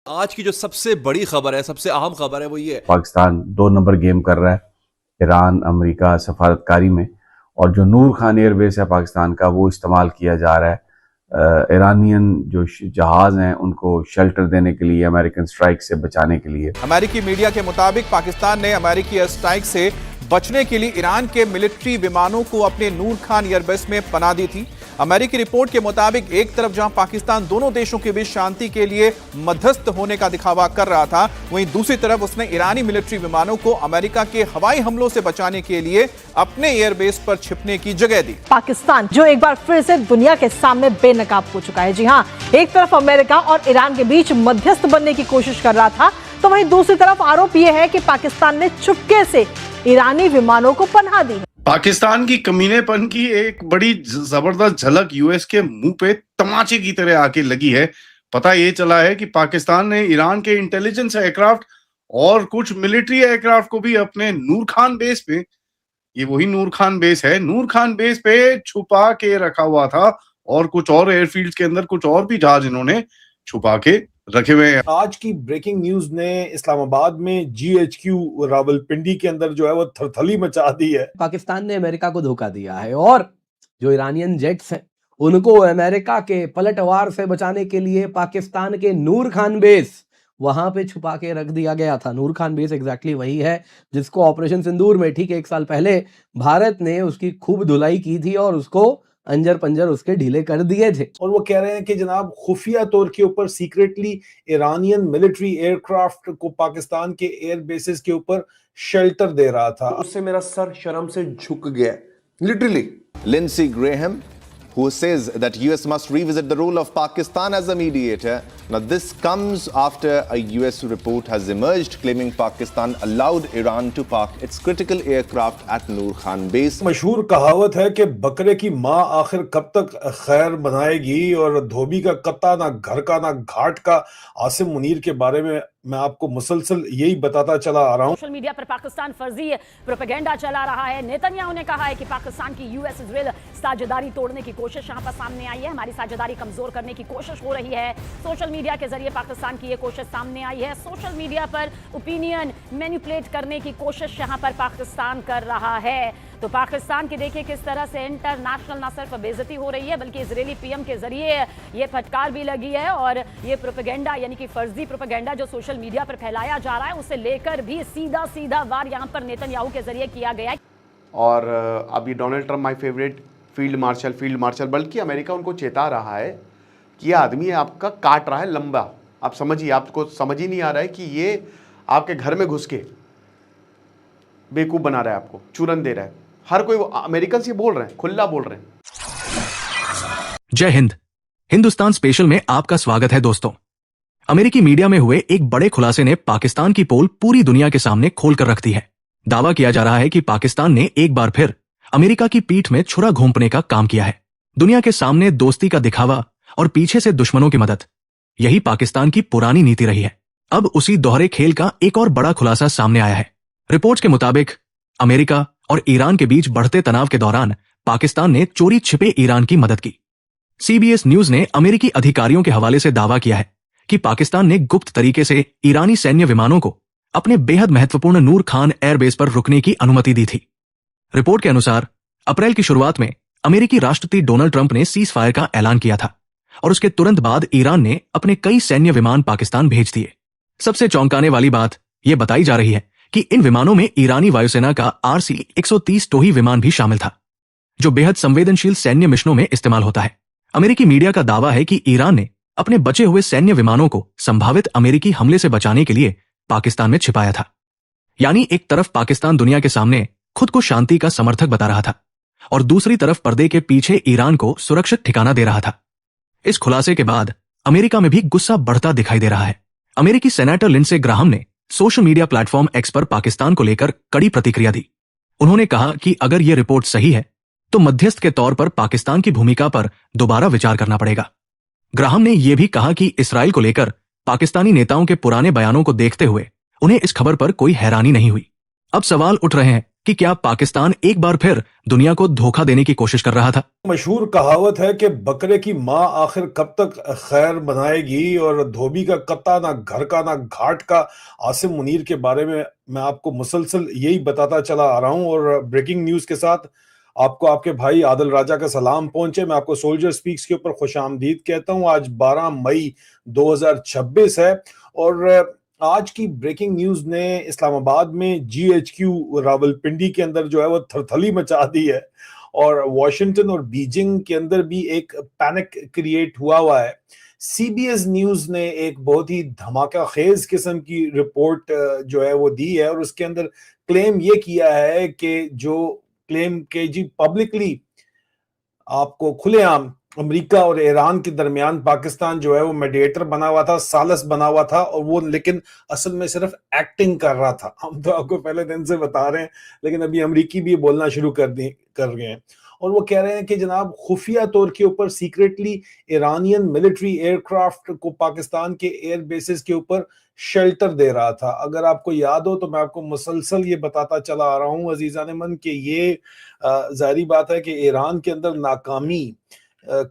आज की जो सबसे बड़ी खबर है, सबसे अहम खबर है, वो ये है पाकिस्तान 2 नंबर गेम कर रहा है ईरान अमेरिका सफारतकारी में, और जो नूर खान एयरबेस है पाकिस्तान का वो इस्तेमाल किया जा रहा है ईरानियन जो जहाज हैं उनको शेल्टर देने के लिए, अमेरिकन स्ट्राइक से बचाने के लिए। अमेरिकी मीडिया के मुताबिक पाकिस्तान ने अमेरिकी एयर स्ट्राइक से बचने के लिए ईरान के मिलिट्री विमानों को अपने नूर खान एयरबेस में पनाह दी थी। अमेरिकी रिपोर्ट के मुताबिक एक तरफ जहां पाकिस्तान दोनों देशों के बीच शांति के लिए मध्यस्थ होने का दिखावा कर रहा था, वहीं दूसरी तरफ उसने ईरानी मिलिट्री विमानों को अमेरिका के हवाई हमलों से बचाने के लिए अपने एयरबेस पर छिपने की जगह दी। पाकिस्तान जो एक बार फिर से दुनिया के सामने बेनकाब हो चुका है। जी हां, एक तरफ अमेरिका और ईरान के बीच मध्यस्थ बनने की कोशिश कर रहा था, तो वहीं दूसरी तरफ आरोप यह है कि पाकिस्तान ने चुपके से ईरानी विमानों को पनाह दी है। पाकिस्तान की कमीनेपन की एक बड़ी जबरदस्त झलक यूएस के मुंह पे तमाचे की तरह आके लगी है। पता ये चला है कि पाकिस्तान ने ईरान के इंटेलिजेंस एयरक्राफ्ट और कुछ मिलिट्री एयरक्राफ्ट को भी अपने नूर खान बेस पे, ये वही नूर खान बेस है, नूर खान बेस पे छुपा के रखा हुआ था, और कुछ और एयरफील्ड के अंदर कुछ और भी जहाज इन्होंने छुपा के रखे हुए हैं। आज की ब्रेकिंग न्यूज ने इस्लामाबाद में जीएचक्यू रावलपिंडी के अंदर जो है वो थरथली मचा दी है। पाकिस्तान ने अमेरिका को धोखा दिया है और जो ईरानियन जेट्स हैं उनको अमेरिका के पलटवार से बचाने के लिए पाकिस्तान के नूर खान बेस वहां पे छुपा के रख दिया गया था। नूर खान बेस एग्जैक्टली वही है जिसको ऑपरेशन सिंदूर में ठीक 1 साल पहले भारत ने उसकी खूब धुलाई की थी और उसको अंजर पंजर उसके ढीले कर दिए थे। और वो कह रहे हैं कि जनाब खुफिया तौर के ऊपर सीक्रेटली ईरानियन मिलिट्री एयरक्राफ्ट को पाकिस्तान के एयर बेसिस के ऊपर शेल्टर दे रहा था। उससे मेरा सर शर्म से झुक गया literally. Lindsey Graham, who says that US must revisit the role of Pakistan as a mediator. Now this comes after a US report has emerged claiming Pakistan allowed Iran to park its critical aircraft at Noor Khan base. मशहूर कहावत है कि बकरे की माँ आखिर कब तक खैर बनाएगी, और धोबी का कत्ता ना घर का ना घाट का। आसिम मुनीर के बारे में मैं आपको मुसलसल यही बताता चला आ रहा हूँ। सोशल मीडिया पर पाकिस्तान फर्जी प्रोपेगेंडा चला रहा है। नेतन्याहू ने कहा है कि पाकिस्तान की यूएस इजराइल साझेदारी तोड़ने की कोशिश यहां पर सामने आई है, हमारी साझेदारी कमजोर करने की कोशिश हो रही है। सोशल मीडिया के जरिए पाकिस्तान की ये कोशिश सामने आई है। सोशल मीडिया पर ओपिनियन मैनिपुलेट करने की कोशिश यहां पर पाकिस्तान कर रहा है। तो पाकिस्तान की देखिए किस तरह से इंटरनेशनल ना सिर्फ बेइज्जती हो रही है बल्कि इजरायली पीएम के जरिए ये फटकार भी लगी है, और ये प्रोपेगेंडा यानी कि फर्जी प्रोपेगेंडा जो सोशल मीडिया पर फैलाया जा रहा है उसे लेकर भी सीधा सीधा वार यहां पर नेतन्याहू के जरिए किया गया है। और अब ये Donald Trump my favourite field marshal, बल्कि अमेरिका उनको चेता रहा है कि ये आदमी आपका काट रहा है लंबा। आप समझिए, आपको समझ ही नहीं आ रहा है कि ये आपके घर में घुस के बेवकूफ बना रहा है, आपको चूरन दे रहा है। हर कोई अमेरिकन से बोल रहे हैं, खुला बोल रहे हैं। जय हिंद। हिंदुस्तान स्पेशल में आपका स्वागत है दोस्तों। अमेरिकी मीडिया में हुए एक बड़े खुलासे ने पाकिस्तान की पोल पूरी दुनिया के सामने खोलकर रख दी है। दावा किया जा रहा है कि पाकिस्तान ने एक बार फिर अमेरिका की पीठ में छुरा घोंपने का काम किया है। दुनिया के सामने दोस्ती का दिखावा और पीछे से दुश्मनों की मदद, यही पाकिस्तान की पुरानी नीति रही है। अब उसी दोहरे खेल का एक और बड़ा खुलासा सामने आया है। रिपोर्ट्स के मुताबिक अमेरिका और ईरान के बीच बढ़ते तनाव के दौरान पाकिस्तान ने चोरी छिपे ईरान की मदद की। सीबीएस न्यूज ने अमेरिकी अधिकारियों के हवाले से दावा किया है कि पाकिस्तान ने गुप्त तरीके से ईरानी सैन्य विमानों को अपने बेहद महत्वपूर्ण नूर खान एयरबेस पर रुकने की अनुमति दी थी। रिपोर्ट के अनुसार अप्रैल की शुरुआत में अमेरिकी राष्ट्रपति डोनाल्ड ट्रंप ने सीज फायर का ऐलान किया था, और उसके तुरंत बाद ईरान ने अपने कई सैन्य विमान पाकिस्तान भेज दिए। सबसे चौंकाने वाली बात यह बताई जा रही है कि इन विमानों में ईरानी वायुसेना का RC-130 टोही विमान भी शामिल था, जो बेहद संवेदनशील सैन्य मिशनों में इस्तेमाल होता है। अमेरिकी मीडिया का दावा है कि ईरान ने अपने बचे हुए सैन्य विमानों को संभावित अमेरिकी हमले से बचाने के लिए पाकिस्तान में छिपाया था। यानी एक तरफ पाकिस्तान दुनिया के सामने खुद को शांति का समर्थक बता रहा था, और दूसरी तरफ पर्दे के पीछे ईरान को सुरक्षित ठिकाना दे रहा था। इस खुलासे के बाद अमेरिका में भी गुस्सा बढ़ता दिखाई दे रहा है। अमेरिकी सेनेटर लिंडसे ग्राहम ने सोशल मीडिया प्लेटफॉर्म एक्स पर पाकिस्तान को लेकर कड़ी प्रतिक्रिया दी। उन्होंने कहा कि अगर यह रिपोर्ट सही है तो मध्यस्थ के तौर पर पाकिस्तान की भूमिका पर दोबारा विचार करना पड़ेगा। ग्राहम ने यह भी कहा कि इसराइल को लेकर पाकिस्तानी नेताओं के पुराने बयानों को देखते हुए उन्हें इस खबर पर कोई हैरानी नहीं हुई। अब सवाल उठ रहे हैं कि क्या पाकिस्तान एक बार फिर दुनिया को धोखा देने की कोशिश कर रहा था। मशहूर कहावत है कि बकरे की माँ आखिर कब तक खैर बनाएगी, और धोबी का कत्ता ना घर का ना घाट का। आसिम मुनीर के बारे में मैं आपको मुसलसल यही बताता चला आ रहा हूं, और ब्रेकिंग न्यूज के साथ आपको आपके भाई आदिल राजा का सलाम पहुंचे। मैं आपको सोल्जर स्पीक्स के ऊपर खुशामदीद कहता हूं। आज 12 मई 2026 है, और आज की ब्रेकिंग न्यूज ने इस्लामाबाद में GHQ रावलपिंडी के अंदर जो है वो थरथली मचा दी है, और वॉशिंगटन और बीजिंग के अंदर भी एक पैनिक क्रिएट हुआ है। CBS न्यूज ने एक बहुत ही धमाका खेज किस्म की रिपोर्ट जो है वो दी है, और उसके अंदर क्लेम ये किया है कि जो क्लेम के जी पब्लिकली आपको खुलेआम अमेरिका और ईरान के दरमियान पाकिस्तान जो है वो मेडिएटर बना हुआ था, सालस बना हुआ था, और वो लेकिन असल में सिर्फ एक्टिंग कर रहा था। हम तो आपको पहले दिन से बता रहे हैं, लेकिन अभी अमेरिकी भी बोलना शुरू कर गए हैं, और वो कह रहे हैं कि जनाब खुफिया तौर के ऊपर सीक्रेटली ईरानियन मिलिट्री एयरक्राफ्ट को पाकिस्तान के एयर बेसिस के ऊपर शेल्टर दे रहा था। अगर आपको याद हो तो मैं आपको मुसलसल ये बताता चला आ रहा हूँ अजीजान मन कि ये जाहिर बात है कि ईरान के अंदर नाकामी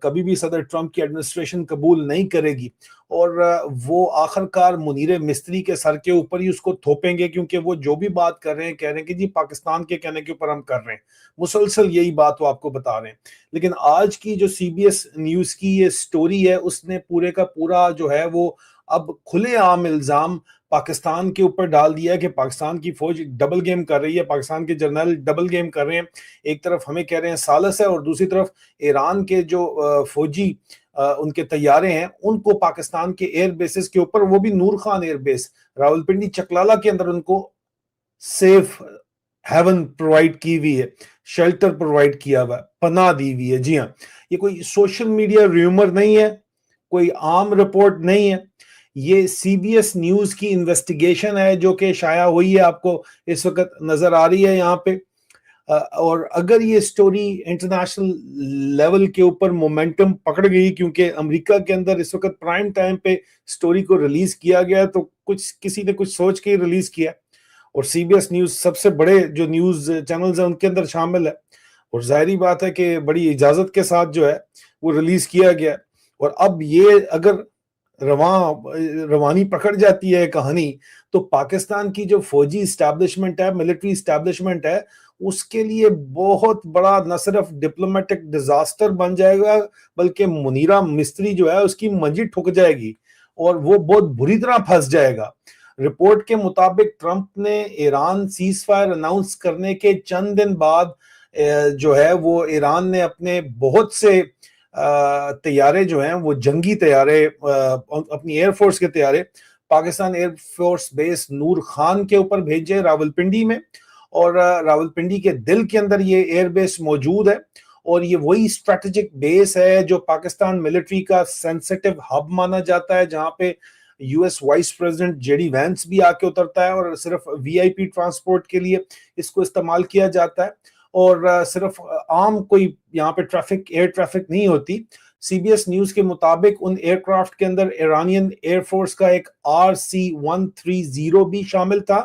कभी भी सदर ट्रंप की एडमिनिस्ट्रेशन कबूल नहीं करेगी, और वो आखिरकार मुनीर मिस्त्री के सर के ऊपर ही उसको थोपेंगे, क्योंकि वो जो भी बात कर रहे हैं कह रहे हैं कि जी पाकिस्तान के कहने के ऊपर हम कर रहे हैं। मुसलसल यही बात वो आपको बता रहे हैं। लेकिन आज की जो CBS न्यूज की ये स्टोरी है, उसने पूरे का पूरा जो है वो अब खुलेआम इल्जाम पाकिस्तान के ऊपर डाल दिया है कि पाकिस्तान की फौज डबल गेम कर रही है, पाकिस्तान के जनरल डबल गेम कर रहे हैं। एक तरफ हमें कह रहे हैं सालस है, और दूसरी तरफ ईरान के जो फौजी उनके तैयारे हैं उनको पाकिस्तान के एयर बेसिस के ऊपर, वो भी नूर खान एयर बेस रावलपिंडी चकलाला के अंदर, उनको सेफ हेवन प्रोवाइड की हुई है, शेल्टर प्रोवाइड किया हुआ है, पनाह दी हुई है। जी हाँ, ये कोई सोशल मीडिया रूमर नहीं है, कोई आम रिपोर्ट नहीं है, ये CBS न्यूज की इन्वेस्टिगेशन है जो कि शाया हुई है, आपको इस वक्त नजर आ रही है यहाँ पे। और अगर ये स्टोरी इंटरनेशनल लेवल के ऊपर मोमेंटम पकड़ गई, क्योंकि अमेरिका के अंदर इस वक्त प्राइम टाइम पे स्टोरी को रिलीज किया गया, तो कुछ किसी ने कुछ सोच के रिलीज किया, और CBS न्यूज सबसे बड़े जो न्यूज चैनल्स हैं उनके अंदर शामिल है, और जाहिर बात है कि बड़ी इजाजत के साथ जो है वो रिलीज किया गया। और अब ये अगर रवानी पकड़ जाती है कहानी, तो पाकिस्तान की जो फौजी इस्टेब्लिशमेंट है, मिलिट्री इस्टेब्लिशमेंट है, उसके लिए बहुत बड़ा न सिर्फ डिप्लोमेटिक डिजास्टर बन जाएगा, बल्कि मुनीरा मिस्त्री जो है उसकी मंजी ठुक जाएगी, और वो बहुत बुरी तरह फंस जाएगा। रिपोर्ट के मुताबिक ट्रंप ने ईरान सीज फायर अनाउंस करने के चंद दिन बाद जो है वो ईरान ने अपने बहुत से तैयारे जो हैं वो जंगी तैयारे, अपनी एयरफोर्स के तैयारे पाकिस्तान एयरफोर्स बेस नूर खान के ऊपर भेजे रावलपिंडी में, और रावलपिंडी के दिल के अंदर ये एयरबेस मौजूद है, और ये वही स्ट्रेटेजिक बेस है जो पाकिस्तान मिलिट्री का सेंसिटिव हब माना जाता है, जहां पे US vice president JD Vance भी आके उतरता है, और सिर्फ VIP ट्रांसपोर्ट के लिए इसको इस्तेमाल किया जाता है, और सिर्फ आम कोई यहाँ पे एयर ट्रैफिक नहीं होती। CBS न्यूज के मुताबिक उन एयरक्राफ्ट के अंदर ईरानियन एयरफोर्स का एक RC-130 भी शामिल था,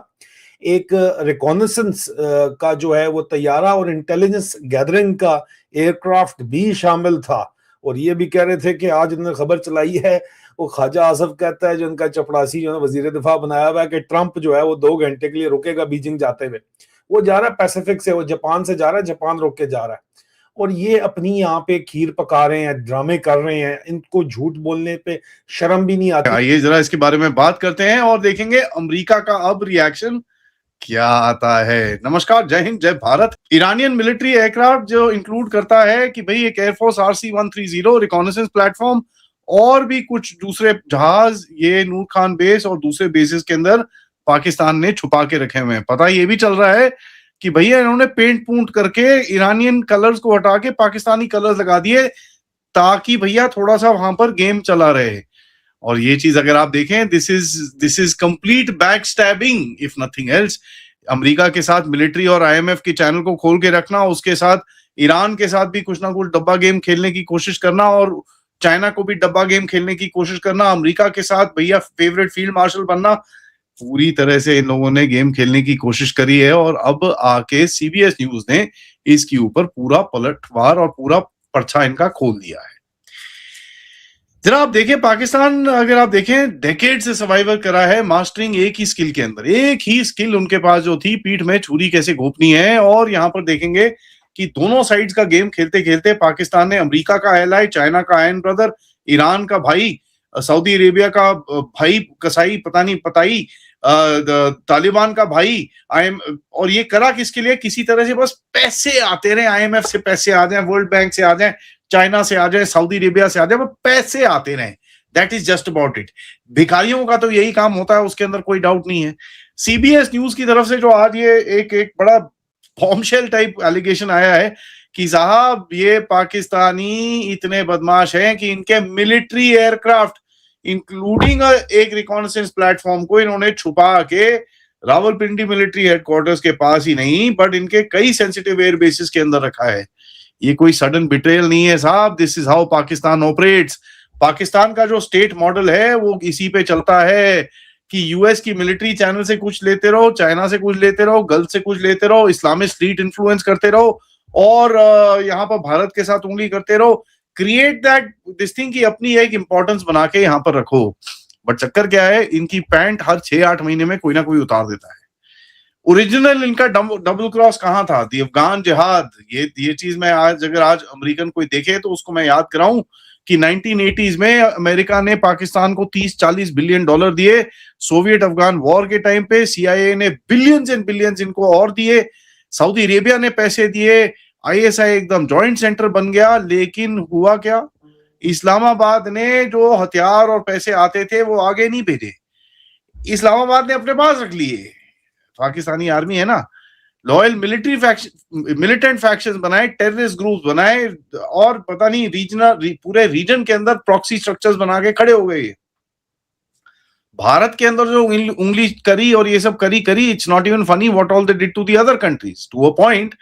एक रिकॉनेसेंस का जो है वो तैयारा और इंटेलिजेंस गैदरिंग का एयरक्राफ्ट भी शामिल था। और ये भी कह रहे थे कि आज उन्होंने खबर चलाई है, वो ख्वाजा आसफ कहता है जो उनका चपड़ासी जो है वजीर दिफा बनाया हुआ है, कि ट्रंप जो है वो 2 घंटे के लिए रुकेगा बीजिंग जाते हुए। वो जा रहा है पैसिफिक से, वो जापान से जा रहा है, जापान रोक के जा रहा है, और ये अपनी यहाँ पे खीर पका रहे हैं, ड्रामे कर रहे हैं, इनको झूठ बोलने पे शर्म भी नहीं आती। आइए जरा इसके बारे में बात करते हैं और देखेंगे अमेरिका का अब रिएक्शन क्या आता है। नमस्कार, जय हिंद, जय भारत। ईरानियन मिलिट्री एयरक्राफ्ट जो इंक्लूड करता है कि भाई एक एयरफोर्स RC-130 रिकॉनेसेंस प्लेटफॉर्म और भी कुछ दूसरे जहाज, ये नूर खान बेस और दूसरे बेसिस के अंदर पाकिस्तान ने छुपा के रखे हुए हैं। पता ये भी चल रहा है कि भैया इन्होंने पेंट पूंट करके ईरानियन कलर्स को हटा के पाकिस्तानी कलर्स लगा दिए, ताकि भैया थोड़ा सा वहां पर गेम चला रहे। और ये चीज अगर आप देखें, this is complete back stabbing if nothing else. America के साथ मिलिट्री और IMF के चैनल को खोल के रखना, उसके साथ ईरान के साथ भी कुछ ना कुछ डब्बा गेम खेलने की कोशिश करना, और चाइना को भी डब्बा गेम खेलने की कोशिश करना, अमेरिका के साथ भैया फेवरेट फील्ड मार्शल बनना, पूरी तरह से इन लोगों ने गेम खेलने की कोशिश करी है और अब आके सीबीएस न्यूज ने इसके ऊपर पूरा पलटवार और पूरा पर्चा इनका खोल दिया है। जरा आप देखें, पाकिस्तान अगर आप देखें डेकेड से सर्वाइवर करा है मास्टरिंग एक ही स्किल के अंदर, एक ही स्किल उनके पास जो थी, पीठ में छुरी कैसे घोपनी है। और यहां पर देखेंगे कि दोनों साइड्स का गेम खेलते खेलते पाकिस्तान ने अमेरिका का एलाई, चाइना का आयन ब्रदर, ईरान का भाई, सऊदी अरेबिया का भाई कसाई पता नहीं पताई, तालिबान का भाई और ये करा किसके लिए? किसी तरह से बस पैसे आते रहे, आईएमएफ से पैसे आ जाए, वर्ल्ड बैंक से आ जाए, चाइना से आ जाए, सऊदी अरेबिया से आ जाए, वो पैसे आते रहे। That is just about it. भिखारियों का तो यही काम होता है, उसके अंदर कोई डाउट नहीं है। सीबीएस न्यूज की तरफ से जो आज ये एक बड़ा बॉम्बशेल टाइप एलिगेशन आया है कि साहब ये पाकिस्तानी इतने बदमाश हैं कि इनके मिलिट्री एयरक्राफ्ट इंक्लूडिंग एक रिकॉनेसेंस प्लेटफॉर्म को इन्होंने छुपा के रावलपिंडी मिलिट्री हेडक्वार्टर्स के पास ही नहीं, बट इनके कई सेंसिटिव एयर बेसिस के अंदर रखा है। ये कोई सडन बिट्रेयल नहीं है साहब, this is how Pakistan operates. Pakistan का जो स्टेट मॉडल है वो इसी पे चलता है कि यूएस की मिलिट्री चैनल से कुछ लेते रहो, चाइना से कुछ लेते रहो, गल्फ से कुछ लेते रहो, इस्लामिक स्टेट इन्फ्लुएंस करते रहो और यहाँ पर भारत के साथ उंगली करते रहो, क्रिएट दैट दिस थिंग की अपनी एक इंपॉर्टेंस बना के यहाँ पर रखो। बट चक्कर क्या है, इनकी पैंट हर 6-8 महीने में कोई ना कोई उतार देता है। ओरिजिनल इनका डबल क्रॉस कहाँ था? दी अफगान जिहाद। ये चीज मैं आज अमेरिकन कोई देखे तो उसको मैं याद कराऊं कि 1980s में अमेरिका ने पाकिस्तान को 30-40 बिलियन डॉलर दिए। सोवियत अफगान वॉर के टाइम पे सीआईए ने बिलियंस एंड बिलियंस इनको और दिए, सऊदी अरेबिया ने पैसे दिए, आईएसआई एकदम जॉइंट सेंटर बन गया। लेकिन हुआ क्या? इस्लामाबाद ने जो हथियार और पैसे आते थे वो आगे नहीं भेजे, इस्लामाबाद ने अपने पास रख लिए। पाकिस्तानी आर्मी है ना, लॉयल मिलिटेंट फैक्शंस बनाए, टेररिस्ट ग्रुप्स बनाए और पता नहीं पूरे रीजन के अंदर प्रॉक्सी स्ट्रक्चर्स बना के खड़े हो गए। भारत के अंदर जो उंगली करी और ये सब करी, it's not even funny what all they did to the other countries to a point.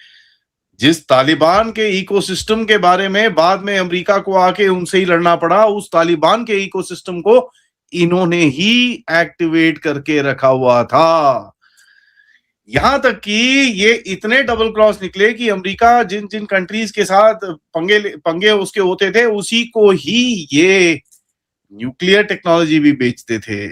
जिस तालिबान के इकोसिस्टम के बारे में बाद में अमेरिका को आके उनसे ही लड़ना पड़ा, उस तालिबान के इकोसिस्टम को इन्होंने ही एक्टिवेट करके रखा हुआ था। यहां तक कि ये इतने डबल क्रॉस निकले कि अमेरिका जिन कंट्रीज के साथ पंगे उसके होते थे, उसी को ही ये न्यूक्लियर टेक्नोलॉजी भी बेचते थे।